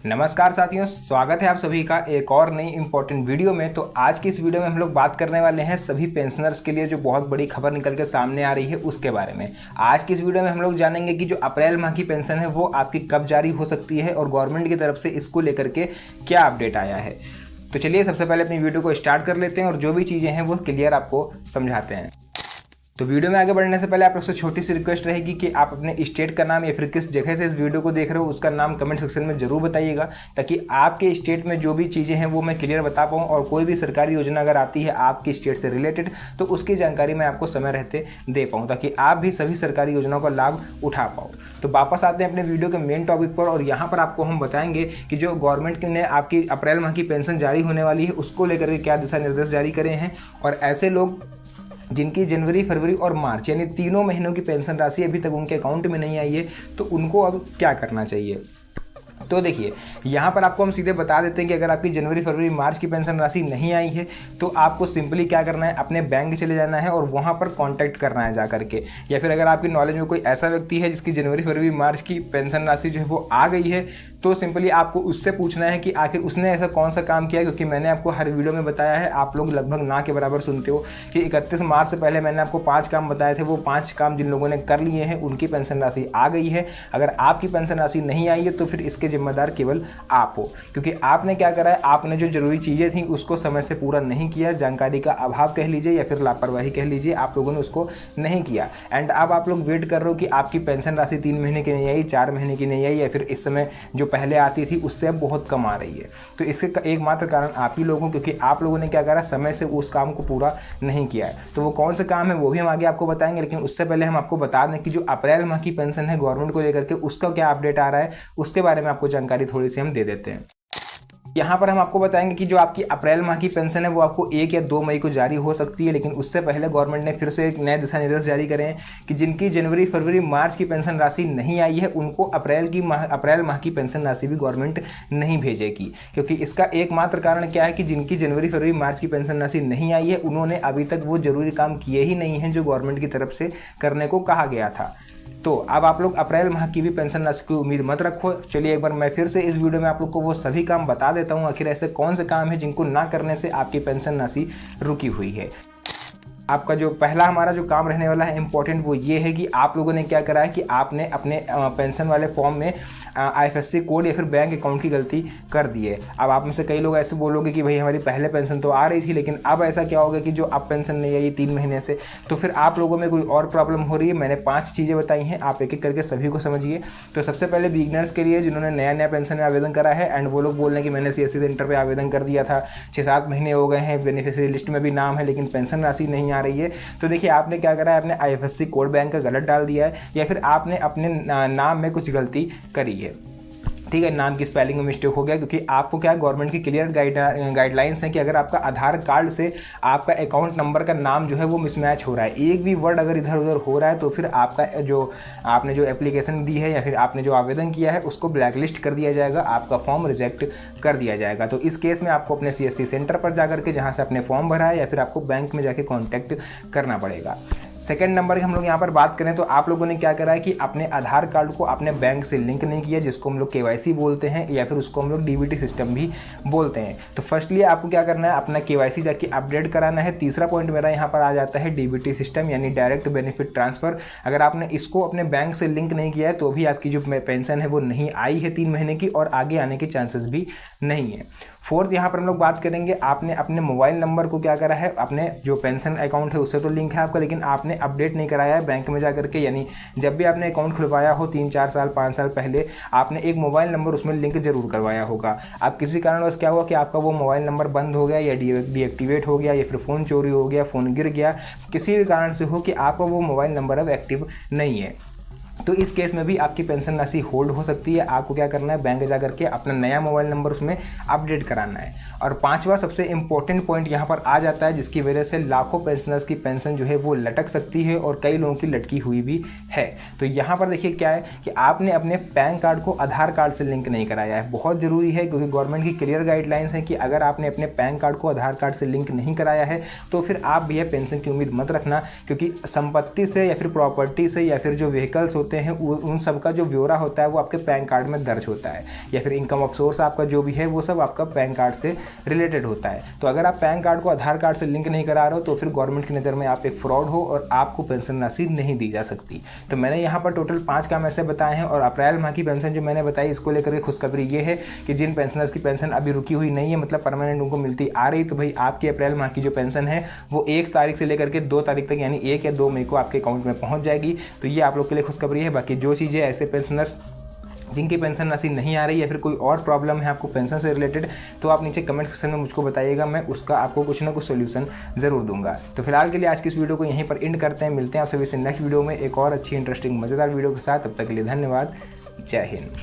नमस्कार साथियों, स्वागत है आप सभी का एक और नई इंपॉर्टेंट वीडियो में। तो आज की इस वीडियो में हम लोग बात करने वाले हैं सभी पेंशनर्स के लिए जो बहुत बड़ी खबर निकल के सामने आ रही है उसके बारे में। आज की इस वीडियो में हम लोग जानेंगे कि जो अप्रैल माह की पेंशन है वो आपकी कब जारी हो सकती है और गवर्नमेंट की तरफ से इसको लेकर के क्या अपडेट आया है। तो चलिए सबसे पहले अपनी वीडियो को स्टार्ट कर लेते हैं और जो भी चीज़ें हैं वो क्लियर आपको समझाते हैं। तो वीडियो में आगे बढ़ने से पहले आप लोग से छोटी सी रिक्वेस्ट रहेगी कि आप अपने स्टेट का नाम या फिर किस जगह से इस वीडियो को देख रहे हो उसका नाम कमेंट सेक्शन में जरूर बताइएगा, ताकि आपके स्टेट में जो भी चीज़ें हैं वो मैं क्लियर बता पाऊँ और कोई भी सरकारी योजना अगर आती है आपकी स्टेट से रिलेटेड तो उसकी जानकारी मैं आपको समय रहते दे पाऊँ, ताकि आप भी सभी सरकारी योजनाओं का लाभ उठा पाओ। तो वापस आते हैं अपने वीडियो के मेन टॉपिक पर और यहाँ पर आपको हम बताएंगे कि जो गवर्नमेंट ने आपकी अप्रैल माह की पेंशन जारी होने वाली है उसको लेकर के क्या दिशा निर्देश जारी करे हैं और ऐसे लोग जिनकी जनवरी, फरवरी और मार्च यानी तीनों महीनों की पेंशन राशि अभी तक उनके अकाउंट में नहीं आई है तो उनको अब क्या करना चाहिए। तो देखिए यहाँ पर आपको हम सीधे बता देते हैं कि अगर आपकी जनवरी, फरवरी, मार्च की पेंशन राशि नहीं आई है तो आपको सिंपली क्या करना है, अपने बैंक चले जाना है और वहाँ पर कांटेक्ट करना है जा करके, या फिर अगर आपकी नॉलेज में कोई ऐसा व्यक्ति है जिसकी जनवरी, फरवरी, मार्च की पेंशन राशि जो है वो आ गई है तो सिंपली आपको उससे पूछना है कि आखिर उसने ऐसा कौन सा काम किया। क्योंकि मैंने आपको हर वीडियो में बताया है, आप लोग लगभग ना के बराबर सुनते हो कि 31 मार्च से पहले मैंने आपको 5 काम बताए थे, वो 5 काम जिन लोगों ने कर लिए हैं उनकी पेंशन राशि आ गई है। अगर आपकी पेंशन राशि नहीं आई है तो फिर इसके जिम्मेदार केवल आप हो, क्योंकि आपने क्या करा है, आपने जो जरूरी चीज़ें थी उसको समय से पूरा नहीं किया, जानकारी का अभाव कह लीजिए या फिर लापरवाही कह लीजिए, आप लोगों ने उसको नहीं किया। एंड अब आप लोग वेट कर रहे हो कि आपकी पेंशन राशि 3 महीने की नहीं आई, 4 महीने की नहीं आई, या फिर इस समय जो पहले आती थी उससे अब बहुत कम आ रही है। तो इसका एकमात्र कारण आप ही लोगों, क्योंकि आप लोगों ने क्या करा, समय से उस काम को पूरा नहीं किया है। तो वो कौन सा काम है वो भी हम आगे आपको बताएंगे, लेकिन उससे पहले हम आपको बता दें कि जो अप्रैल माह की पेंशन है गवर्नमेंट को लेकर के उसका क्या अपडेट आ रहा है उसके बारे में आपको जानकारी थोड़ी सी हम दे देते हैं। यहाँ पर हम आपको बताएंगे कि जो आपकी अप्रैल माह की पेंशन है वो आपको 1 या 2 मई को जारी हो सकती है, लेकिन उससे पहले गवर्नमेंट ने फिर से एक नए दिशा निर्देश जारी करे हैं कि जिनकी जनवरी, फरवरी, मार्च की पेंशन राशि नहीं आई है उनको अप्रैल माह की पेंशन राशि भी गवर्नमेंट नहीं भेजेगी। क्योंकि इसका एकमात्र कारण क्या है कि जिनकी जनवरी, फरवरी, मार्च की पेंशन राशि नहीं आई है उन्होंने अभी तक वो जरूरी काम किए ही नहीं हैं जो गवर्नमेंट की तरफ से करने को कहा गया था। तो अब आप लोग अप्रैल माह की भी पेंशन राशि की उम्मीद मत रखो। चलिए एक बार मैं फिर से इस वीडियो में आप लोग को वो सभी काम बता देता हूँ, आखिर ऐसे कौन से काम है जिनको ना करने से आपकी पेंशन राशि रुकी हुई है। आपका जो पहला हमारा जो काम रहने वाला है इंपॉर्टेंट वो ये है कि आप लोगों ने क्या करा है कि आपने अपने पेंशन वाले फॉर्म में IFSC कोड या फिर बैंक अकाउंट की गलती कर दी है। अब आप में से कई लोग ऐसे बोलोगे कि भाई हमारी पहले पेंशन तो आ रही थी, लेकिन अब ऐसा क्या होगा कि जो अब पेंशन नहीं आई 3 महीने से, तो फिर आप लोगों में कोई और प्रॉब्लम हो रही है। मैंने 5 चीज़ें बताई हैं, आप एक एक करके सभी को समझिए। तो सबसे पहले बिगिनर्स के लिए जिन्होंने नया पेंशन में आवेदन करा है एंड वो लोग बोल रहे हैं कि मैंने CSC सेंटर पर आवेदन कर दिया था, 6-7 महीने हो गए हैं, बेनिफिशियरी लिस्ट में भी नाम है लेकिन पेंशन राशि नहीं आ रही है। तो देखिए आपने क्या करा है, आपने IFSC कोड बैंक का गलत डाल दिया है या फिर आपने अपने नाम में कुछ गलती करी है। ठीक है, नाम की स्पेलिंग में मिस्टेक हो गया, क्योंकि आपको क्या गवर्नमेंट की क्लियर गाइडलाइंस है कि अगर आपका आधार कार्ड से आपका अकाउंट नंबर का नाम जो है वो मिसमैच हो रहा है, एक भी वर्ड अगर इधर उधर हो रहा है तो फिर आपका जो आपने जो एप्लीकेशन दी है या फिर आपने जो आवेदन किया है उसको ब्लैकलिस्ट कर दिया जाएगा, आपका फॉर्म रिजेक्ट कर दिया जाएगा। तो इस केस में आपको अपने CSC सेंटर पर जाकर के जहाँ से आपने फॉर्म भरा है या फिर आपको बैंक में जाके कॉन्टैक्ट करना पड़ेगा। सेकेंड नंबर की हम लोग यहाँ पर बात करें तो आप लोगों ने क्या करा है कि अपने आधार कार्ड को अपने बैंक से लिंक नहीं किया, जिसको हम लोग KYC बोलते हैं या फिर उसको हम लोग DBT सिस्टम भी बोलते हैं। तो फर्स्टली आपको क्या करना है, अपना KYC जाके अपडेट कराना है। तीसरा पॉइंट मेरा यहाँ पर आ जाता है DBT सिस्टम यानी डायरेक्ट बेनिफिट ट्रांसफ़र। अगर आपने इसको अपने बैंक से लिंक नहीं किया है तो भी आपकी जो पेंशन है वो नहीं आई है 3 महीने की और आगे आने के चांसेस भी नहीं है। फोर्थ यहाँ पर हम लोग बात करेंगे, आपने अपने मोबाइल नंबर को क्या करा है, अपने जो पेंशन अकाउंट है उससे तो लिंक है आपका, लेकिन आपने अपडेट नहीं कराया है बैंक में जाकर के। यानी जब भी आपने अकाउंट खुलवाया हो 3-4 साल 5 साल पहले, आपने एक मोबाइल नंबर उसमें लिंक जरूर करवाया होगा। अब किसी कारणवश क्या हुआ कि आपका वो मोबाइल नंबर बंद हो गया या डीएक्टिवेट हो गया या फिर फ़ोन चोरी हो गया, फ़ोन गिर गया, किसी भी कारण से हो कि आपका वो मोबाइल नंबर अब एक्टिव नहीं है, तो इस केस में भी आपकी पेंशन राशि होल्ड हो सकती है। आपको क्या करना है, बैंक जा करके अपना नया मोबाइल नंबर उसमें अपडेट कराना है। और 5वां सबसे इंपॉर्टेंट पॉइंट यहाँ पर आ जाता है, जिसकी वजह से लाखों पेंशनर्स की पेंशन जो है वो लटक सकती है और कई लोगों की लटकी हुई भी है। तो यहाँ पर देखिए क्या है कि आपने अपने पैन कार्ड को आधार कार्ड से लिंक नहीं कराया है। बहुत ज़रूरी है, क्योंकि गवर्नमेंट की क्लियर गाइडलाइंस है कि अगर आपने अपने पैन कार्ड को आधार कार्ड से लिंक नहीं कराया है तो फिर आप भी पेंशन की उम्मीद मत रखना, क्योंकि संपत्ति से या फिर प्रॉपर्टी से या फिर जो व्हीकल्स होते होते हैं उन सब का जो ब्यौरा होता है वो आपके पैन कार्ड में दर्ज होता है, या फिर इनकम ऑफ सोर्स आपका जो भी है वो सब आपका पैन कार्ड से रिलेटेड होता है। तो अगर आप पैन कार्ड को आधार कार्ड से लिंक नहीं करा रहे हो तो फिर गवर्नमेंट की नज़र में आप एक फ्रॉड हो और आपको पेंशन राशि नहीं दी जा सकती। तो मैंने यहाँ पर टोटल 5 काम ऐसे बताए हैं, और अप्रैल माह की पेंशन जो मैंने बताई इसको लेकर के खुशखबरी ये है कि जिन पेंशनर्स की पेंशन अभी रुकी हुई नहीं है, मतलब परमानेंट उनको मिलती आ रही, तो भाई आपकी अप्रैल माह की जो पेंशन है वो 1 तारीख से लेकर के 2 तारीख तक यानी 1 या 2 मई को आपके अकाउंट में पहुंच जाएगी। तो ये आप लोग के लिए खुशखबरी है। बाकी जो चीज़ें ऐसे पेंशनर्स जिनकी पेंशन राशि नहीं आ रही या फिर कोई और प्रॉब्लम है आपको पेंशन से रिलेटेड, तो आप नीचे कमेंट सेक्शन में मुझको बताइएगा, मैं उसका आपको कुछ ना कुछ सोल्यूशन ज़रूर दूंगा। तो फिलहाल के लिए आज की इस वीडियो को यहीं पर एंड करते हैं। मिलते हैं आप सभी से नेक्स्ट वीडियो में एक और अच्छी इंटरेस्टिंग मज़ेदार वीडियो के साथ। तब तक के लिए धन्यवाद। जय हिंद।